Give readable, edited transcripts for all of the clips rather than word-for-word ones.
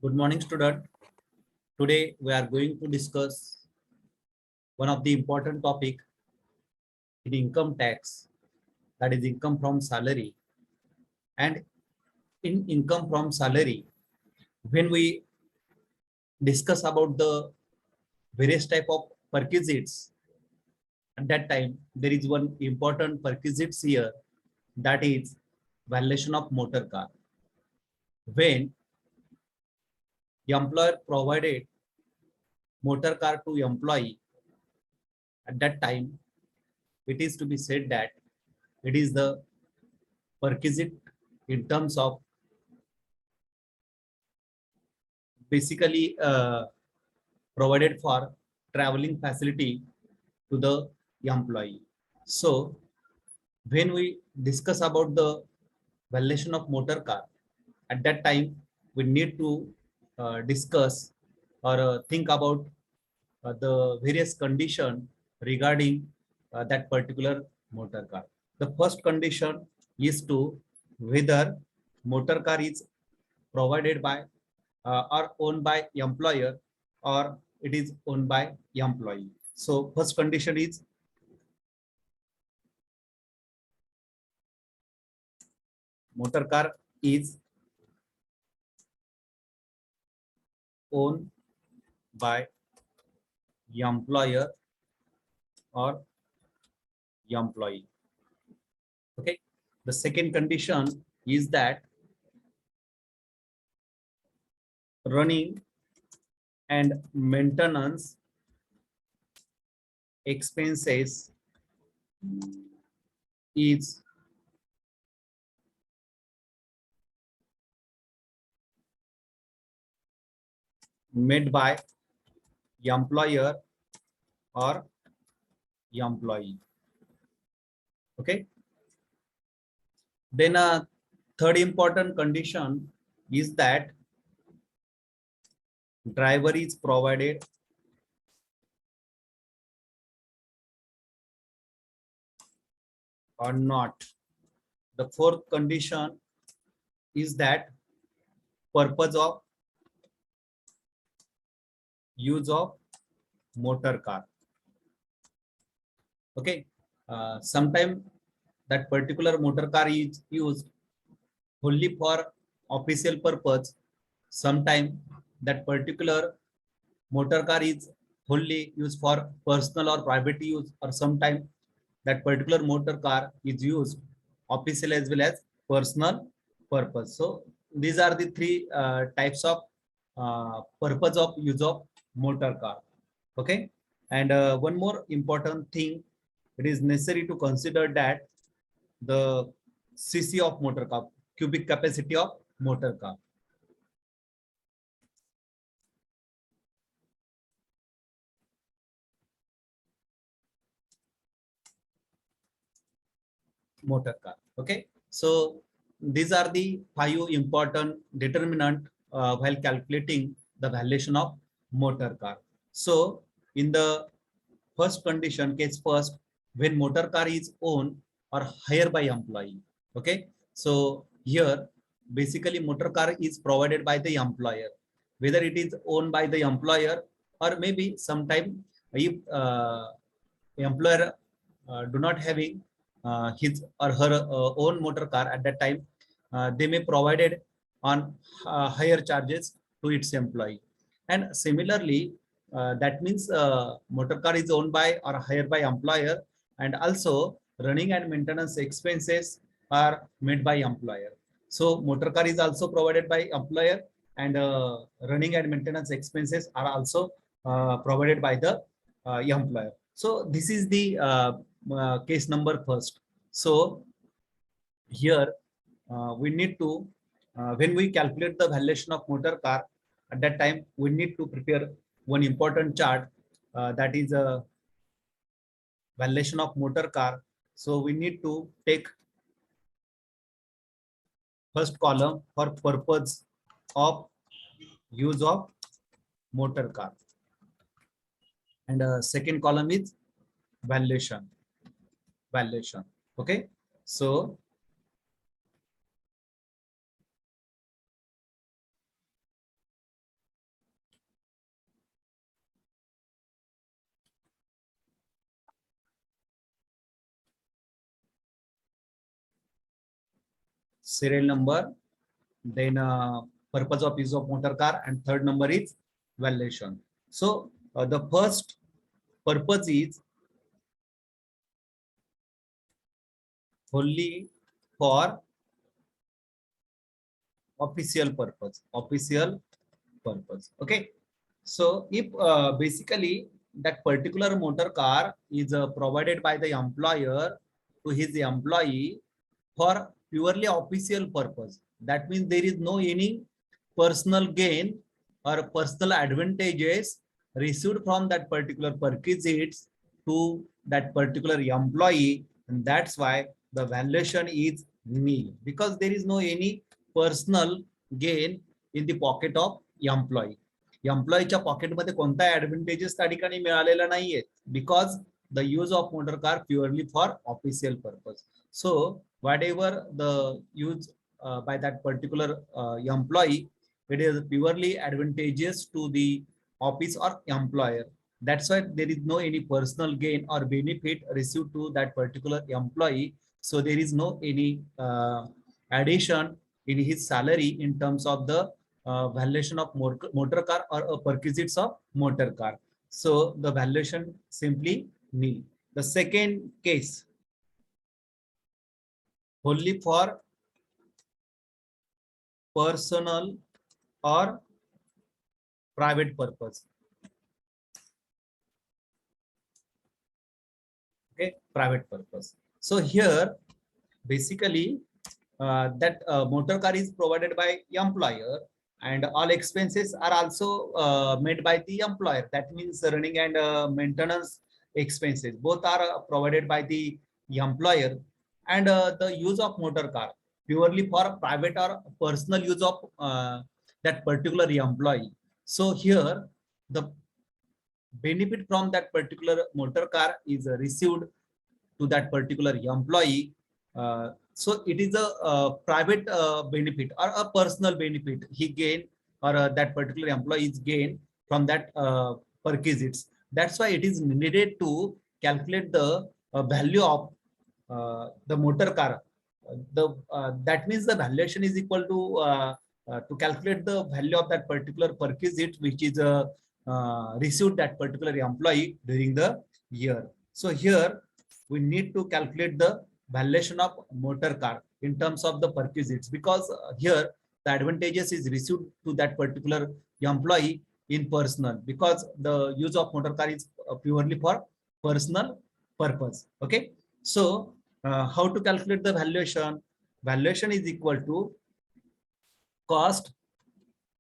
Good morning, student. Today we are going to discuss one of the important topic in income tax, that is income from salary. And in income from salary, when we discuss about the various type of perquisites, at that time there is one important perquisites here, that is valuation of motor car. When the employer provided motor car to employee, at that time it is to be said that it is the perquisite in terms of basically provided for traveling facility to the employee. So when we discuss about the valuation of motor car, at that time we need to discuss or think about the various condition regarding that particular motor car. The first condition is to whether motor car is provided by or owned by employer or it is owned by employee. So first condition is motor car is owned by employer or employee. Okay. The second condition is that running and maintenance expenses is made by employer or employee. Okay. Then a third important condition is that driver is provided or not. The fourth condition is that purpose of use of motor car. Okay. Sometime that particular motor car is used only for official purpose. Sometime that particular motor car is only used for personal or private use, or sometime that particular motor car is used official as well as personal purpose. So these are the three types of purpose of use of motor car. Okay. And one more important thing, it is necessary to consider that the cc of motor car, cubic capacity of motor car. Motor car. Okay. So these are the 5 important determinant while calculating the valuation of motor car. So in the first condition, case first, when motor car is owned or hired by employee. Okay. So here basically motor car is provided by the employer, whether it is owned by the employer or maybe sometime if employer do not having his or her own motor car, at that time they may provided on higher charges to its employee. And similarly, that means motor car is owned by or hired by employer, and also running and maintenance expenses are made by employer. So motor car is also provided by employer, and running and maintenance expenses are also provided by the employer. So this is the case number first. So here we need to, when we calculate the valuation of motor car, at that time we need to prepare one important chart, that is a valuation of motor car. So we need to take first column for purpose of use of motor car, and second column is valuation. Okay. So serial number, then purpose of use of motor car, and third number is valuation. So the first purpose is only for official purpose. Official purpose. Okay. So if basically that particular motor car is provided by the employer to his employee for purely official purpose, that means there is no any personal gain or personal advantages received from that particular perquisites to that particular employee, and that's why the valuation is nil, because there is no any personal gain in the pocket of employee. एम्प्लॉईच्या पॉकेटमध्ये कोणता advantages त्या ठिकाणी मिळालेला नाहीये, because the use of motor car purely for official purpose. So what ever the use by that particular employee, it is purely advantageous to the office or employer. That's why there is no any personal gain or benefit received to that particular employee. So there is no any addition in his salary in terms of the valuation of motor car or perquisites of motor car. So the valuation simply nil. The second case, only for personal or private purpose. Okay, private purpose. So here basically that motor car is provided by employer, and all expenses are also made by the employer. That means running and maintenance expenses both are provided by the employer, and the use of motor car purely for private or personal use of that particular employee. So here the benefit from that particular motor car is received to that particular employee. So it is a private benefit or a personal benefit he gain, or that particular employee is gain from that perquisites. That's why it is needed to calculate the value of the motor car. That means the valuation is equal to calculate the value of that particular perquisite which is received that particular employee during the year. So here we need to calculate the valuation of motor car in terms of the perquisites, because here the advantages is received to that particular employee in personal, because the use of motor car is purely for personal purpose. Okay, so how to calculate the valuation? Valuation is equal to cost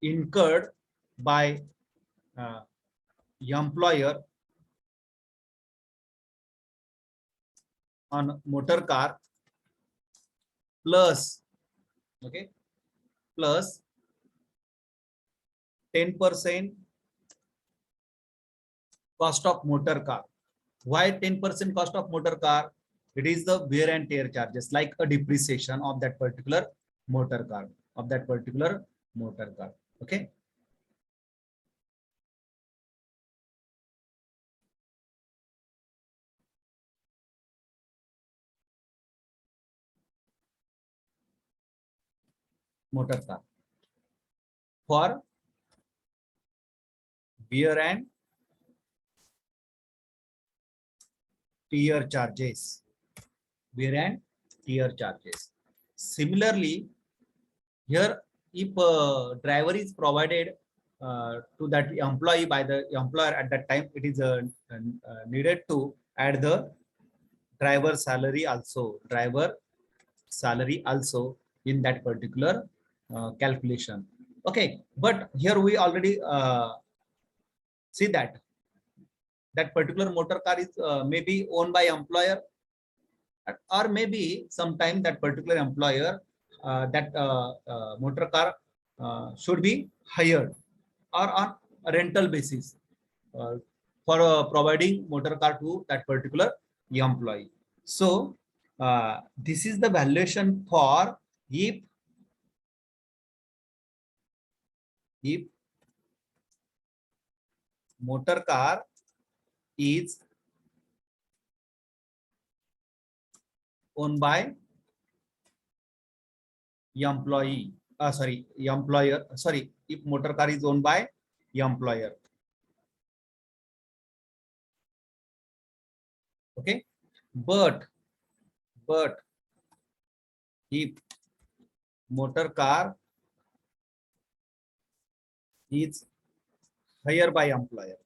incurred by employer on motor car plus, okay, plus 10% cost of motor car. Why 10% cost of motor car? It is the wear and tear charges, like a depreciation of that particular motor car, Okay. Motor car for wear and tear charges. Wear and tear charges. Similarly, here if driver is provided to that employee by the employer at that time, it is needed to add the driver salary also in that particular calculation. Okay, but here we already see that that particular motor car is maybe owned by employer, or maybe sometime that particular employer that motor car should be hired or on a rental basis for providing motor car to that particular employee. So this is the valuation for if motor car is owned by employee, sorry, employer, sorry, if motor car is owned by employer. Okay, but if motor car is hired by employer,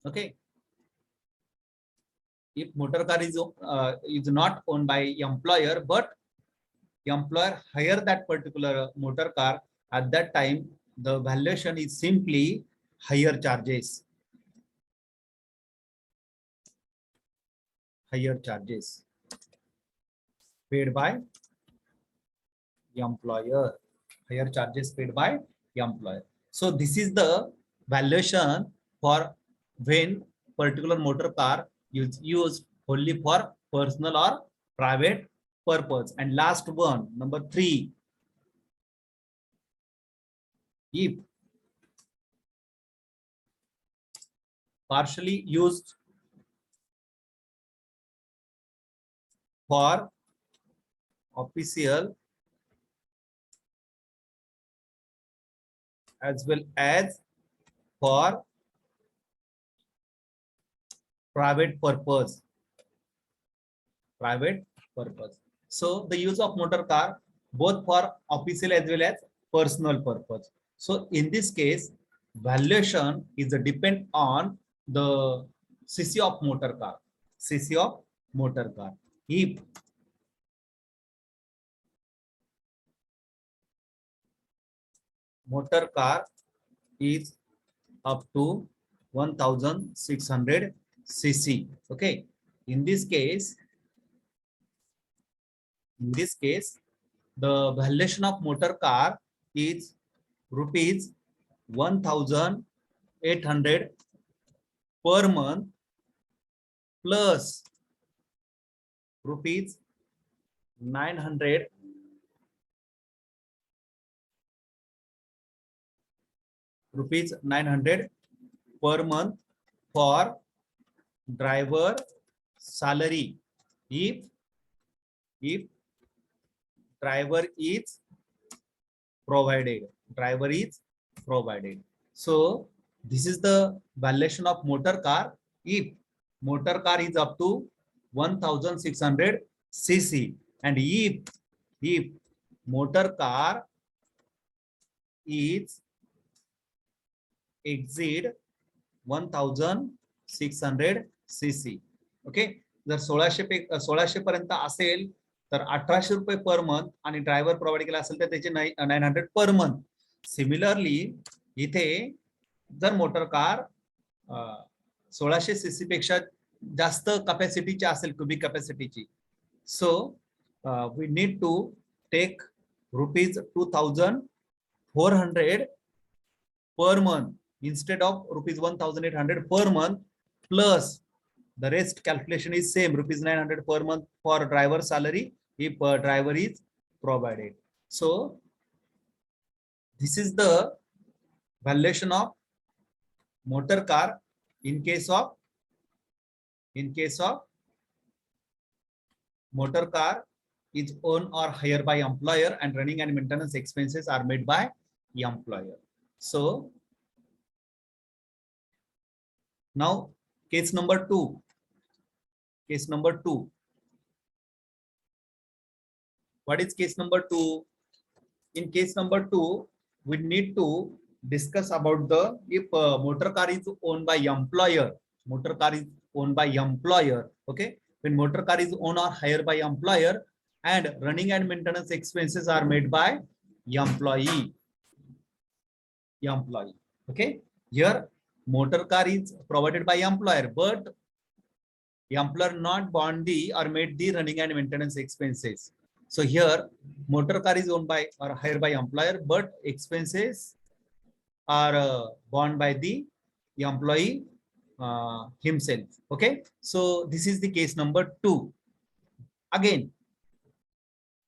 okay, if motor car is not owned by employer, but employer hire that particular motor car, at that time the valuation is simply higher charges, paid by employer, higher charges paid by employer. So this is the valuation for when particular motor car is used only for personal or private purpose. And last one, number 3, if partially used for official as well as for private purpose. So the use of motor car both for official as well as personal purpose. So in this case, valuation is a depend on the cc of motor car. Cc of motor car. If motor car is up to 1600 cc, okay, in this case the valuation of motor car is rupees 1800 per month plus rupees 900 per month for driver salary, if driver is provided. So this is the valuation of motor car if motor car is up to 1600 cc, and if motor car is exceed 1600 cc, okay, जर 1600 पर्यंत असेल तर 1800 रुपये per month आणि driver provide केला असेल तर त्याचे 900 पर मंथ. सिमिलरली इथे जर मोटर कार 1600 सीसी पेक्षा जास्त कॅपॅसिटीची असेल, क्युबिक कॅपॅसिटीची, so we need to take rupees 2400 per month instead of rupees 1800 per month, plus the rest calculation is same, rupees 900 per month for driver salary if driver is provided. So this is the valuation of motor car in case of motor car is owned or hired by employer and running and maintenance expenses are made by employer. So now case number 2. What is case number 2? In case number 2, we need to discuss about the if motor car is owned by employer. Okay, when motor car is owned or hired by employer and running and maintenance expenses are made by employee. Okay, here motor car is provided by employer, but employer not borne the or made the running and maintenance expenses. So here motor car is owned by or hired by employer, but expenses are borne by the employee himself. Okay, so this is the case number 2. Again,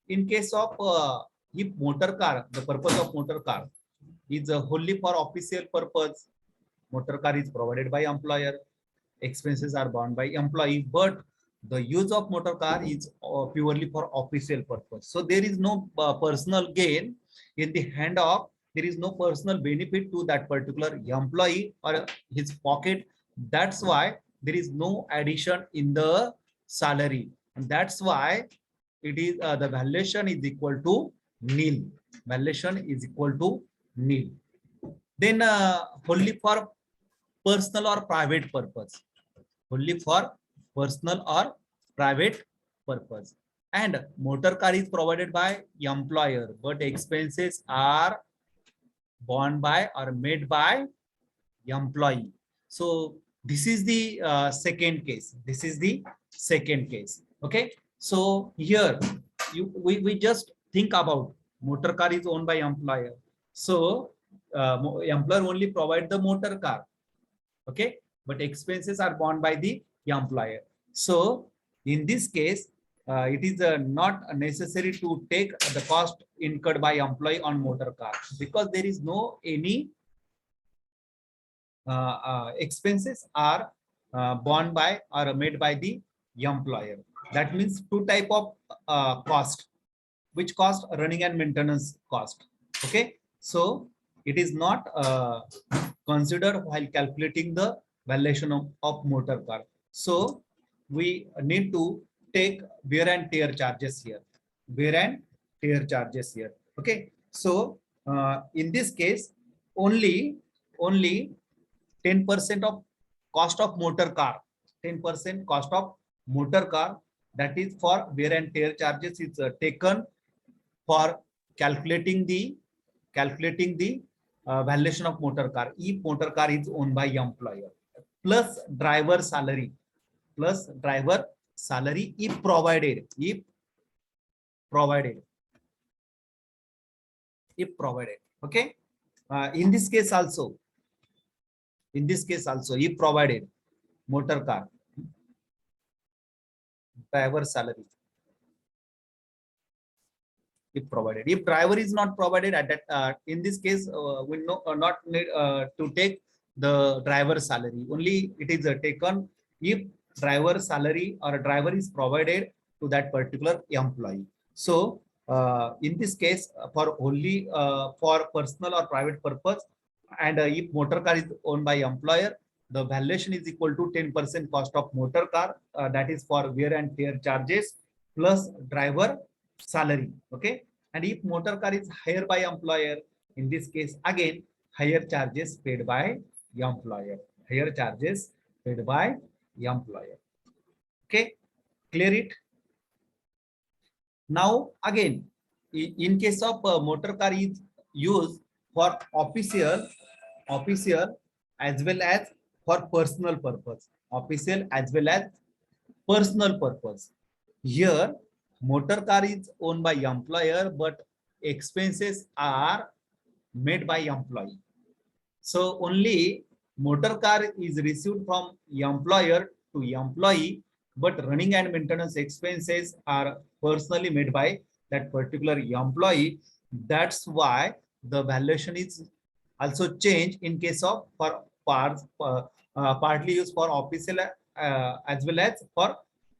in case of if motor car, the purpose of motor car is wholly for official purpose, motor car is provided by employer, expenses are borne by employee, but The use of motor car is purely for official purpose. So there is no personal gain in the hand of, there is no personal benefit to that particular employee or his pocket. That's why there is no addition in the salary. And that's why it is the valuation is equal to nil. Valuation is equal to nil. Then only for personal or private purpose. Only for personal or private purpose. And motor car is provided by employer, but expenses are borne by or made by employee. So this is the second case. This is the second case. Okay. So here we just think about motor car is owned by employer. So employer only provide the motor car. Okay, but expenses are borne by the employer. So in this case, it is not necessary to take the cost incurred by employee on motor car, because there is no any expenses are borne by or made by the employer. That means two type of cost. Which cost? Running and maintenance cost. Okay, so it is not considered while calculating the valuation of motor car. So we need to take wear and tear charges here. Wear and tear charges here. Okay, so in this case, only 10% of cost of motor car, 10% cost of motor car, that is for wear and tear charges, is taken for calculating the valuation of motor car if motor car is owned by employer, plus driver salary, if provided, okay. In this case also, if provided motor car, driver salary, if provided. If driver is not provided at that, in this case, we not need to take the driver salary. Only it is taken if driver salary or a driver is provided to that particular employee. So in this case, for only for personal or private purpose, and if motor car is owned by employer, the valuation is equal to 10% cost of motor car, that is for wear and tear charges plus driver salary. Okay, and if motor car is hired by employer, in this case again higher charges paid by employer. Okay, clear it? Now again, in case of motor car is used for official as well as for personal purpose. Here motor car is owned by employer, but expenses are made by employee. So only motor car is received from employer to employee, but running and maintenance expenses are personally made by that particular employee. That's why the valuation is also changed in case of for parts partly used for official as well as for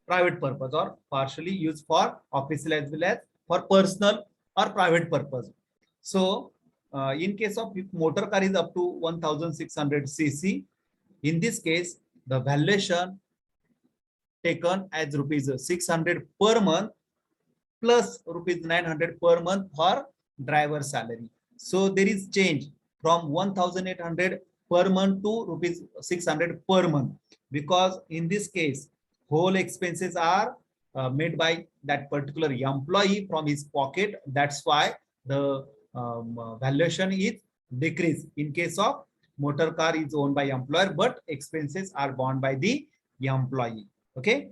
private purpose, or partially used for official as well as for personal or private purpose. So in case of if motor car is up to 1600 cc, in this case the valuation taken as rupees 600 per month plus rupees 900 per month for driver salary. So there is change from 1800 per month to rupees 600 per month, because in this case whole expenses are made by that particular employee from his pocket. That's why the valuation is decreased in case of motor car is owned by employer, but expenses are borne by the employee. Okay,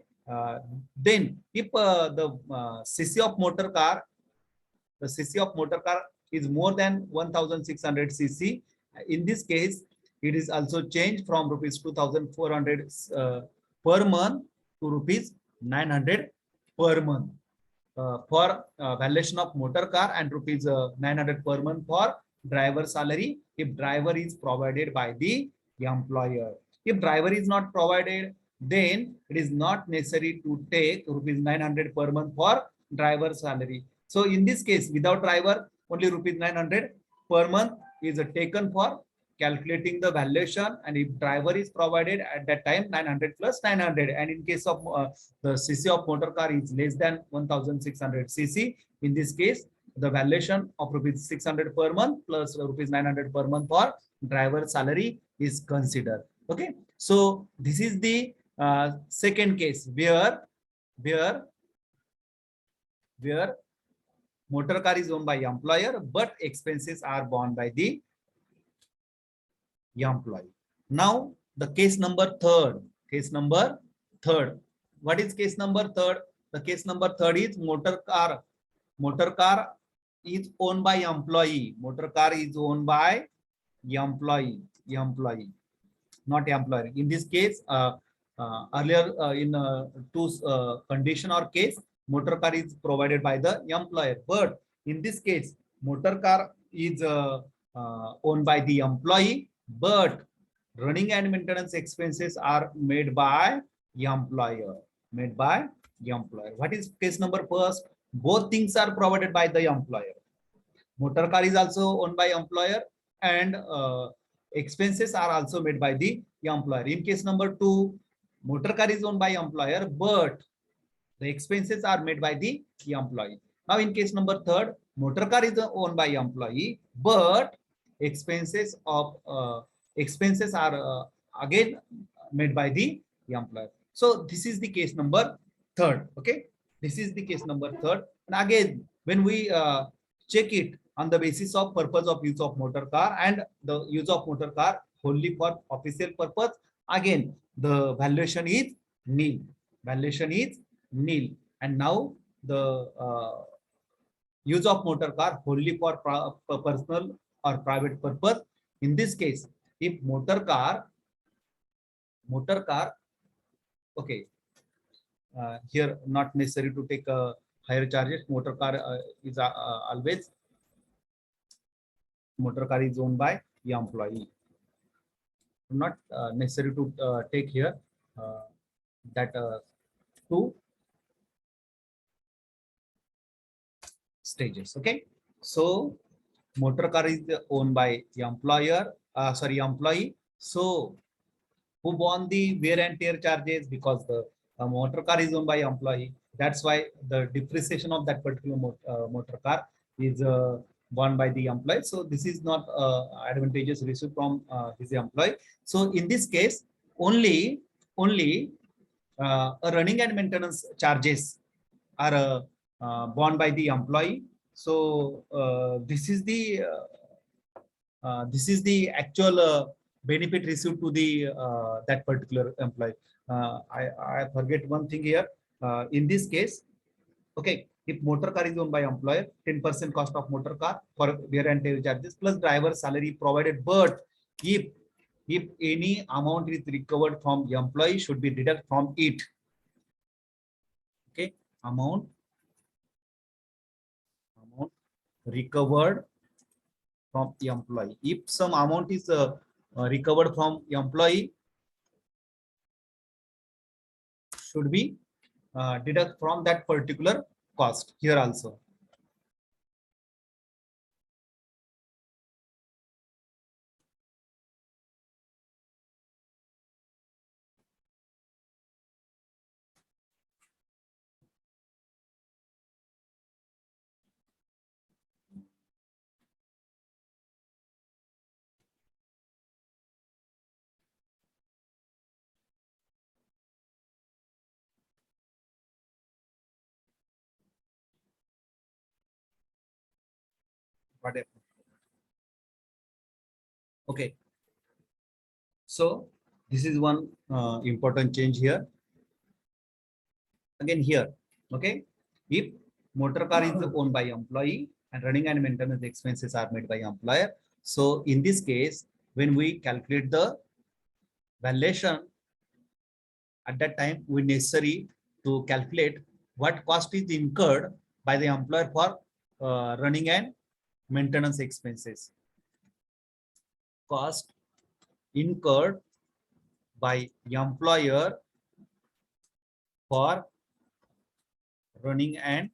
then if the cc of motor car, is more than 1600 cc, in this case it is also changed from rupees 2400 per month to rupees 900 per month for valuation of motor car, and rupees 900 per month for driver salary if driver is provided by the employer. If driver is not provided, then it is not necessary to take rupees 900 per month for driver salary. So in this case, without driver, only rupees 900 per month is taken for calculating the valuation, and if driver is provided at that time 900 plus 900, and in case of the cc of motor car is less than 1600 cc, in this case the valuation of rupees 600 per month plus rupees 900 per month for driver salary is considered. Okay, so this is the second case where where motor car is owned by employer but expenses are borne by the employee. Now the case number third. Case number third. What is case number third? The case number third is motor car. Motor car is owned by employee. Motor car is owned by employee. Employee, not employer. In this case, earlier in two condition or case, motor car is provided by the employer. But in this case, motor car is owned by the employee, but running and maintenance expenses are made by employer. Made by employer. What is case number first? Both things are provided by the employer. Motor car is also owned by employer, and expenses are also made by the employer. In case number two, motor car is owned by employer, but the expenses are made by the employee. Now in case number third, motor car is owned by employee, but expenses are again made by the employer. So this is the case number third. Okay, this is the case number third. And again, when we check it on the basis of purpose of use of motor car and the use of motor car wholly for official purpose, again the valuation is nil. Valuation is nil. And now the use of motor car wholly for personal or private purpose. In this case, if motor car, okay, here not necessary to take higher charges. Motor car is always motor car is owned by the employee. Not necessary to take here that two stages. Okay, so motor car is owned by the employer, employee. So who borne the wear and tear charges? Because the motor car is owned by employee. That's why the depreciation of that particular motor car is borne by the employee. So this is not advantageous received from his employee. So in this case, only running and maintenance charges are borne by the employee. So this is the actual benefit received to the that particular employee. I forget one thing here. In this case, okay, if motor car is owned by employer, 10% cost of motor car for wear and tear charges plus driver salary provided. But if any amount is recovered from the employee, should be deducted from it. Okay, amount recovered from the employee. If some amount is recovered from employee, should be deduct from that particular cost here also. Whatever. Okay, so this is one important change here. Again here, okay, if motor car is owned by employee and running and maintenance expenses are made by employer, so in this case, when we calculate the valuation, at that time we necessary to calculate what cost is incurred by the employer for running and maintenance expenses. Cost incurred by employer for running and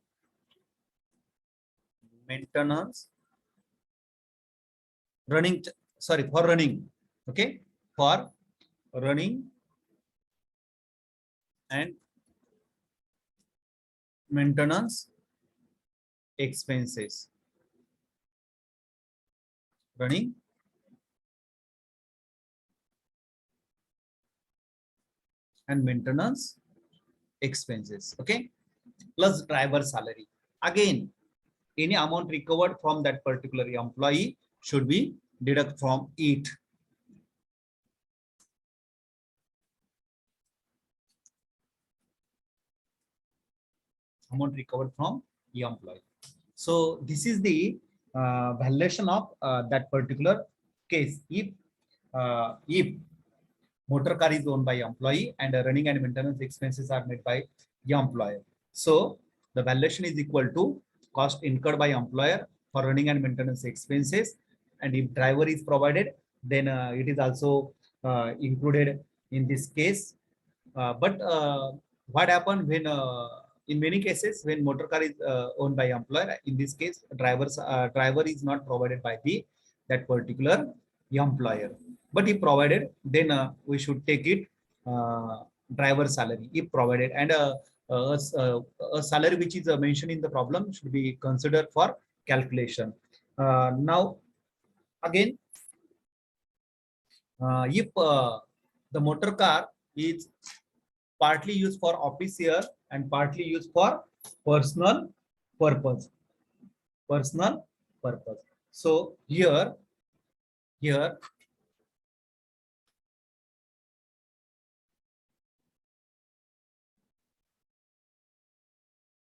maintenance, for running, okay, for running and maintenance expenses, running and maintenance expenses, okay, plus driver salary. Again, any amount recovered from that particular employee should be deduct from it. Amount recovered from the employee. So this is the valuation of that particular case. If motor car is owned by employee and running and maintenance expenses are made by the employer, so the valuation is equal to cost incurred by employer for running and maintenance expenses, and if driver is provided, then it is also included in this case. But what happened when in many cases when motor car is owned by employer, in this case driver is not provided by the that particular employer, but if provided, then we should take it driver salary if provided, and a salary which is mentioned in the problem should be considered for calculation. Now again, if the motor car is partly used for official and partly used for personal purpose. Personal purpose. So here